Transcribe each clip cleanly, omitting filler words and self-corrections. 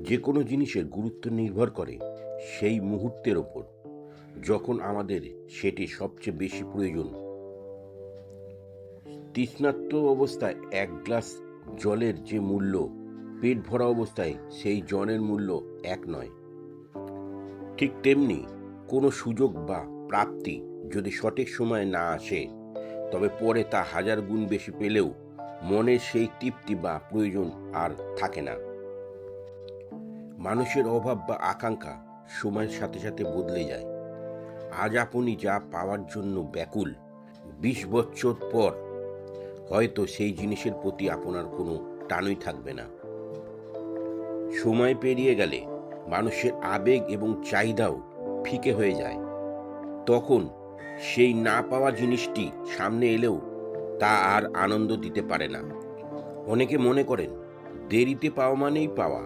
যে কোনো জিনিসের গুরুত্ব নির্ভর করে সেই মুহূর্তের ওপর যখন আমাদের সেটি সবচেয়ে বেশি প্রয়োজন। তৃষ্ণার্ত অবস্থায় এক গ্লাস জলের যে মূল্য, পেট ভরা অবস্থায় সেই জলের মূল্য এক নয়। ঠিক তেমনি কোনো সুযোগ বা প্রাপ্তি যদি সঠিক সময়ে না আসে, তবে পরে তা হাজার গুণ বেশি পেলেও মনের সেই তৃপ্তি বা প্রয়োজন আর থাকে না। মানুষের অভাব বা আকাঙ্ক্ষা সময়ের সাথে সাথে বদলে যায়। আজ আপনি যা পাওয়ার জন্য ব্যাকুল, 20 বছর পর হয়তো সেই জিনিসের প্রতি আপনার কোনো টানই থাকবে না। সময় পেরিয়ে গেলে মানুষের আবেগ এবং চাহিদাও ফিকে হয়ে যায়। তখন সেই না পাওয়া জিনিসটি সামনে এলেও তা আর আনন্দ দিতে পারে না। অনেকে মনে করেন দেরিতে পাওয়া মানেই পাওয়া,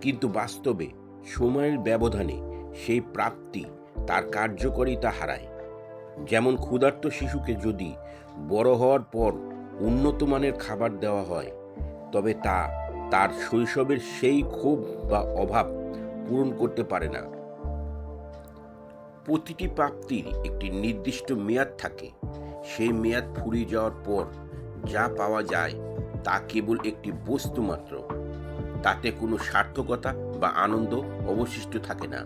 কিন্তু বাস্তবে সময়ের ব্যবধানে সেই প্রাপ্তি তার কার্যকারিতা হারায়। যেমন ক্ষুধার্ত শিশুকে যদি বড় হওয়ার পর উন্নত মানের খাবার দেওয়া হয়, তবে তা তার শৈশবের সেই ক্ষোভ বা অভাব পূরণ করতে পারে না। প্রতিটি প্রাপ্তির একটি নির্দিষ্ট মেয়াদ থাকে। সেই মেয়াদ ফুরিয়ে যাওয়ার পর যা পাওয়া যায় তা কেবল একটি বস্তু মাত্র। তাতে কোনো সার্থকতা বা আনন্দ অবশিষ্ট থাকে না।